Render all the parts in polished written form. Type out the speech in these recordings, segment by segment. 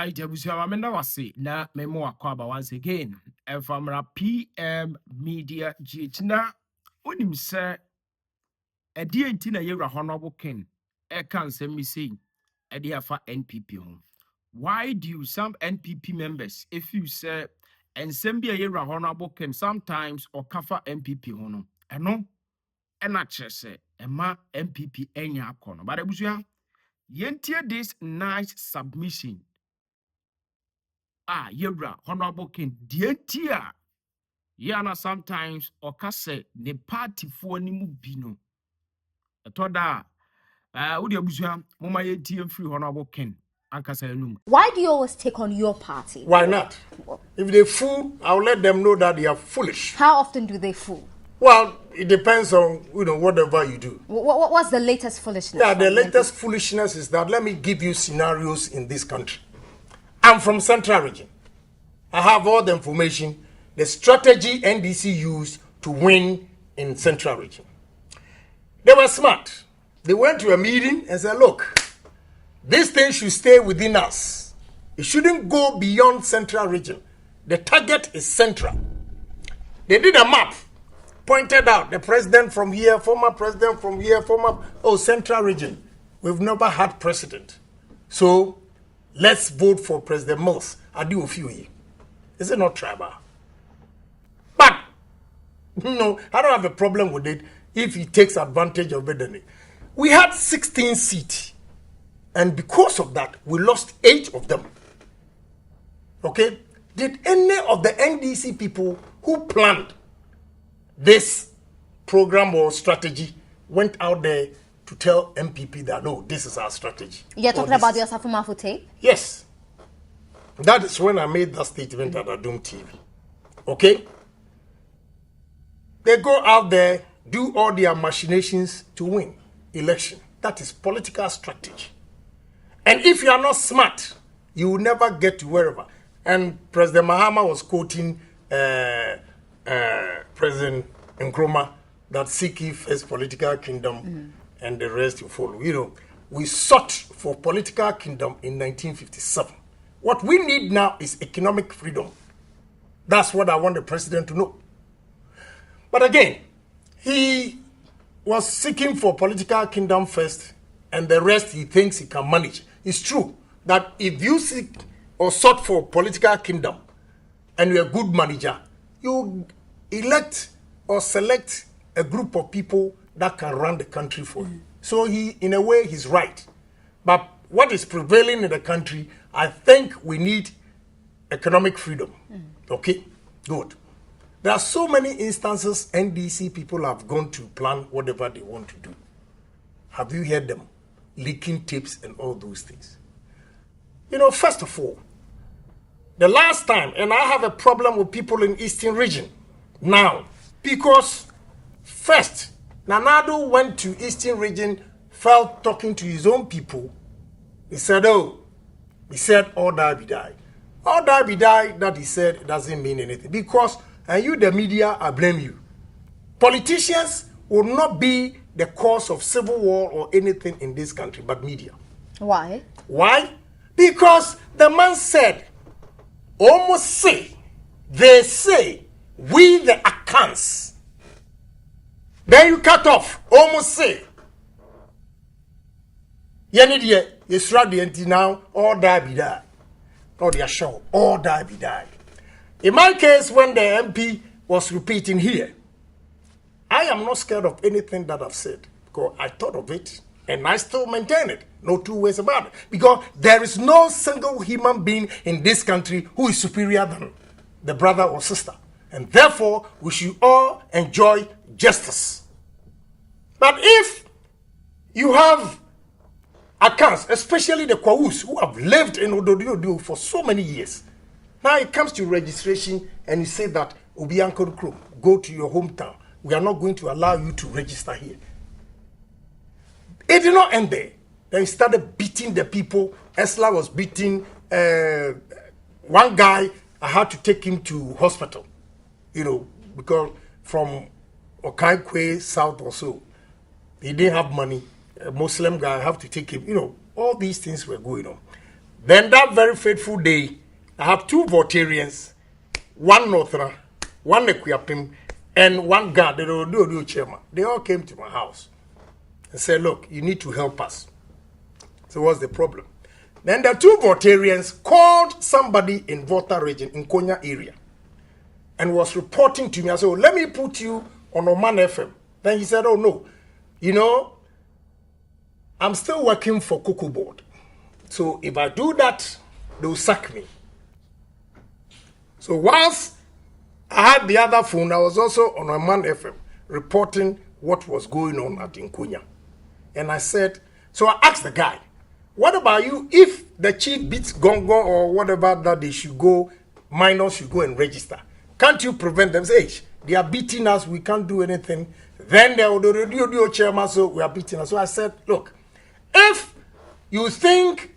I Jabusa wasi na memo akwaba once again. And from our PM Media Jitna unim se a dear tina yera honorable king. E can send me saying a dear for NPP home. Why do some NPP members, if you say and send me a yera honorable king sometimes or cover NPP home? And no, and not just say a ma NPP enya corner. But I was yentia this nice submission. Yebra, Honorable King, dear tia. Yana sometimes or kase ne party for ni mubino. A toda, Udia Busia, Mama Yeti free Honorable King, Ankasa Num. Why do you always take on your party? Why not? If they fool, I'll let them know that they are foolish. How often do they fool? Well, it depends on whatever you do. What's the latest foolishness? Yeah, the latest foolishness is that let me give you scenarios in this country. I'm from Central Region. I have all the information, the strategy NDC used to win in Central Region. They were smart. They went to a meeting and said, look, this thing should stay within us. It shouldn't go beyond Central Region. The target is Central. They did a map, pointed out the president from here, former president from here, Central Region. We've never had president. So let's vote for President Mills. I do a few years. Is it not tribal? But no, I don't have a problem with it if he takes advantage of it. We had 16 seats, and because of that, we lost 8 of them. Okay? Did any of the NDC people who planned this program or strategy went out there to tell MPP that, no, this is our strategy? You're talking about the Asafuma tape? Yes. That is when I made that statement at Adum TV. Okay? They go out there, do all their machinations to win election. That is political strategy. And if you are not smart, you will never get to wherever. And President Mahama was quoting President Nkrumah that seek ye first political kingdom and the rest will follow. You know, we sought for political kingdom in 1957. What we need now is economic freedom. That's what I want the president to know. But again, he was seeking for political kingdom first, and the rest he thinks he can manage. It's true that if you seek or sought for political kingdom and you're a good manager, you elect or select a group of people that can run the country for you. So he, in a way, he's right. But what is prevailing in the country, I think we need economic freedom. Okay? Good. There are so many instances NDC people have gone to plan whatever they want to do. Have you heard them leaking tapes and all those things? You know, first of all, the last time, and I have a problem with people in Eastern Region now, because first, Nanado went to Eastern Region, felt talking to his own people. He said, all die be die. All die be die that he said doesn't mean anything. Because, and you, the media, I blame you. Politicians will not be the cause of civil war or anything in this country, but media. Why? Why? Because the man said, almost say, they say, we the accounts. Then you cut off, almost say. Yenidia, Yesra the anti now, all die be die. Not their show, all die be die. In my case, when the MP was repeating here, I am not scared of anything that I've said because I thought of it and I still maintain it. No two ways about it. Because there is no single human being in this country who is superior than the brother or sister. And therefore, we should all enjoy justice. But if you have accounts, especially the Kwawus who have lived in Ododio for so many years, now it comes to registration and you say that Obianko Kro, go to your hometown. We are not going to allow you to register here. It did not end there. Then he started beating the people. Esla was beating one guy. I had to take him to hospital, you know, because from Okaikwe South or so, he didn't have money. A Muslim guy, I have to take him, you know, all these things were going on. Then that very fateful day, I have 2 Voltarians, 1 Northerner, 1 Agyapong, and 1 guard, the chairman. They all came to my house and said, look, you need to help us. So what's the problem? Then the 2 Voltarians called somebody in Volta region, in Konya area, and was reporting to me. I said, let me put you on Oman FM. Then he said, oh no, you know, I'm still working for Cocoa Board. So if I do that, they'll sack me. So whilst I had the other phone, I was also on Oman FM reporting what was going on at Nkonya. And I said, so I asked the guy, what about you if the chief beats Gongo or whatever that they should go, minors should go and register? Can't you prevent them? Say, they are beating us, we can't do anything. Then they will do chairman, so we are beating us. So I said, look, if you think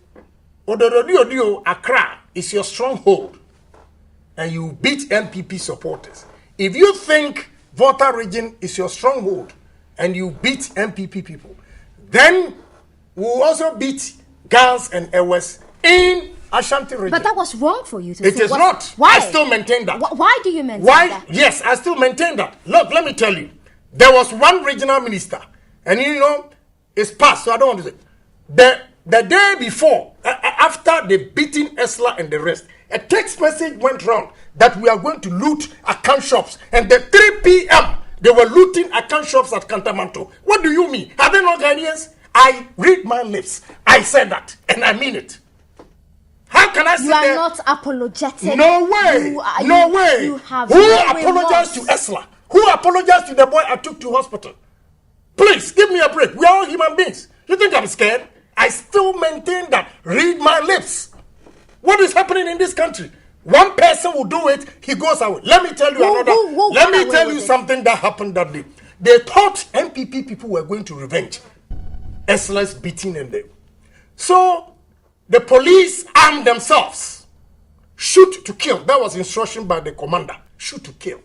Odododio Accra is your stronghold and you beat NPP supporters, if you think Volta region is your stronghold and you beat NPP people, then we'll also beat Gans and Ewes in Ashanti region. But that was wrong for you to It say. is not. Why? I still maintain that. Why do you maintain Why? that? Yes, I still maintain that. Look, let me tell you. There was one regional minister, and you know, it's past, so I don't want to say. The day before, after the beating Esla and the rest, a text message went round that we are going to loot account shops. And the 3 p.m., they were looting account shops at Kantamanto. What do you mean? Are they not Ghanaians? I read my lips. I said that, and I mean it. How can I say that? You are not apologetic. No way. No way. You have Who no apologized to remorse. Esla? Who apologized to the boy I took to hospital? Please, give me a break. We are all human beings. You think I'm scared? I still maintain that. Read my lips. What is happening in this country? One person will do it, he goes away. Let me tell you let me tell you something that happened that day. They thought NPP people were going to revenge Esla's beating and them. So the police armed themselves. Shoot to kill. That was instruction by the commander. Shoot to kill.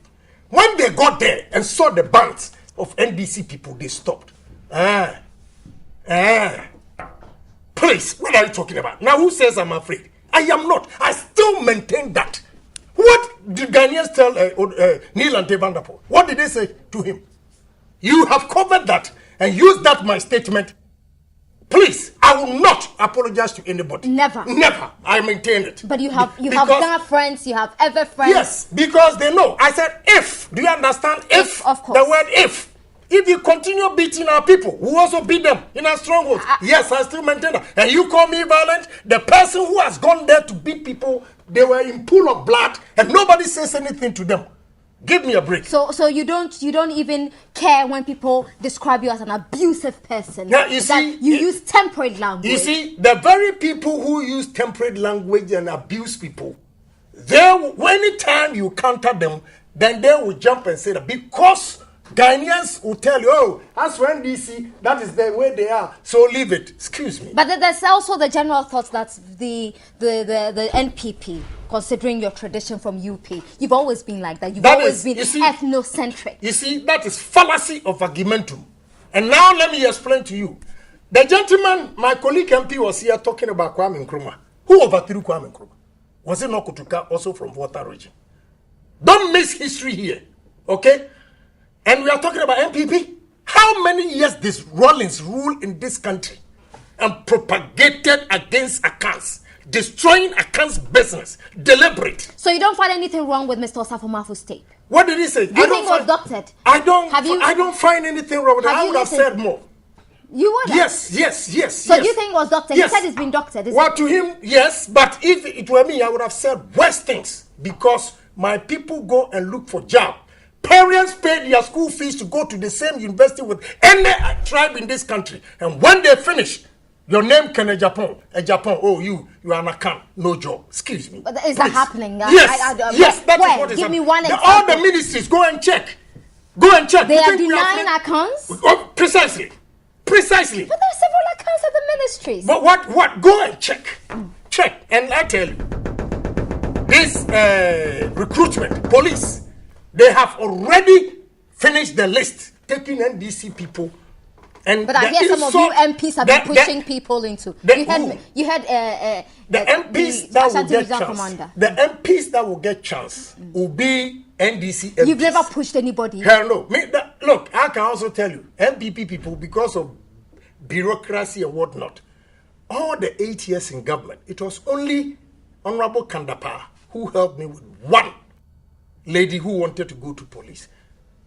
When they got there and saw the bands of NDC people, they stopped. Please, what are you talking about? Now who says I'm afraid? I am not. I still maintain that. What did Ghanaians tell Neil and Vanderpool? What did they say to him? You have covered that and used that my statement. Please, I will not apologize to anybody. Never. Never. I maintain it. But you have Ghana friends, you have ever friends. Yes, because they know. I said if. Do you understand? If. Of course. The word if. If you continue beating our people, we also beat them in our strongholds. Yes, I still maintain that. And you call me violent? The person who has gone there to beat people, they were in pool of blood and nobody says anything to them. Give me a break. So you don't even care when people describe you as an abusive person. Yeah, you see, you use temperate language. You see, the very people who use temperate language and abuse people, anytime you counter them, then they will jump and say that because Ghanaians will tell you, oh, as for NDC, that is the way they are, so leave it. Excuse me. But there's also the general thought that the NPP, considering your tradition from UP, you've always been like that. You've always been ethnocentric. You see, that is fallacy of argumentum. And now let me explain to you. The gentleman, my colleague MP, was here talking about Kwame Nkrumah. Who overthrew Kwame Nkrumah? Was it not Kutuka, also from Volta region? Don't miss history here, okay? And we are talking about NPP. How many years this Rawlings ruled in this country and propagated against accounts, destroying accounts business, deliberate. So you don't find anything wrong with Mr. Osafumafu's tape? What did he say? Do you think it was doctored? I don't find anything wrong with it. I would have said more. You would? Yes. So you think it was doctored? Yes. He said it's been doctored. Well, to him, yes. But if it were me, I would have said worse things because my people go and look for job. Parents pay their school fees to go to the same university with any tribe in this country. And when they finish, your name can Agyapong. Oh, you are an account, no job. Excuse me. But is that happening? Yes, yes, that is what is Give happening. me one example. All the ministries, go and check. Go and check. They are denying accounts? Oh, precisely. But there are several accounts at the ministries. But what? Go and check. Check. And I tell you, this recruitment, police, they have already finished the list, taking NDC people And but I hear some of you MPs have been pushing people into. You had the MPs that will get chance. The MPs that will get chance will be NDC MPs. You've never pushed anybody. Hell no. Look, I can also tell you, NPP people, because of bureaucracy and whatnot, all the 8 years in government, it was only Honorable Kandapa who helped me with one lady who wanted to go to police.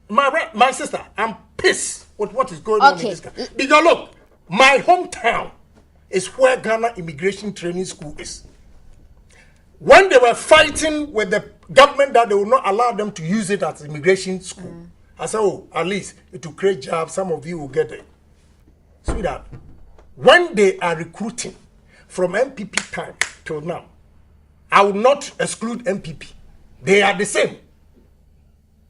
My sister, I'm pissed with what is going on in this country. Because look, my hometown is where Ghana Immigration Training School is. When they were fighting with the government that they will not allow them to use it as immigration school, I said, oh, at least it will create jobs. Some of you will get it. Sweetheart, when they are recruiting from NPP time till now, I will not exclude NPP. They are the same.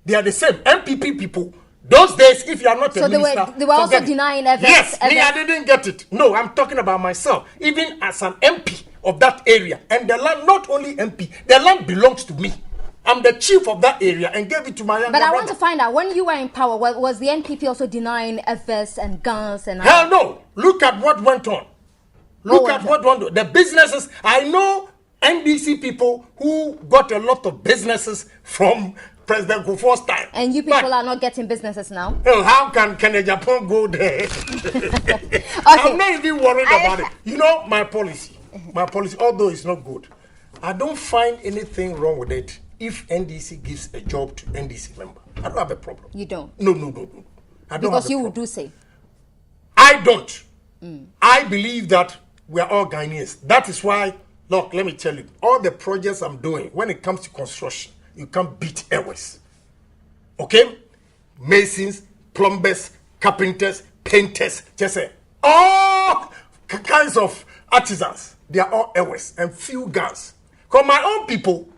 They are the same. NPP people, those days, if you are not a minister... they were also denying evidence. Yes, me, I didn't get it. No, I'm talking about myself. Even as an MP of that area, and the land, not only MP, the land belongs to me. I'm the chief of that area and gave it to my younger brother. But I want to find out, when you were in power, was the NPP also denying FS and guns and... Hell no. Look at what went on. Look at what went on. The businesses, I know NDC people who got a lot of businesses from President Kufuor's time. And you people are not getting businesses now? Hell, how can Agyapong go there? I'm not even worried about it. You know, my policy, although it's not good, I don't find anything wrong with it. If NDC gives a job to NDC member, I don't have a problem. You don't? No. I don't because you would do say. I don't. I believe that we are all Ghanaians. That is why, look, let me tell you, all the projects I'm doing, when it comes to construction, you can't beat airways. Okay? Masons, plumbers, carpenters, painters, just say, all kinds of artisans, they are all airways and few guns. Because my own people...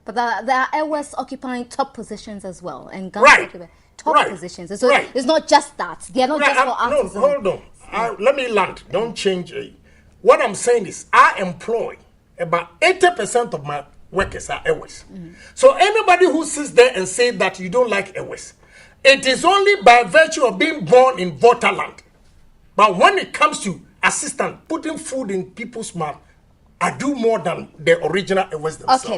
But there are airways occupying top positions as well, and guns occupy top positions. So it's not just that. They are not just for artisans. No, hold on. Let me land. Don't change. What I'm saying is, I employ about 80% of my workers are airways. So anybody who sits there and says that you don't like airways, it is only by virtue of being born in Waterland. But when it comes to assistant, putting food in people's mouth, I do more than the original airways themselves. Okay,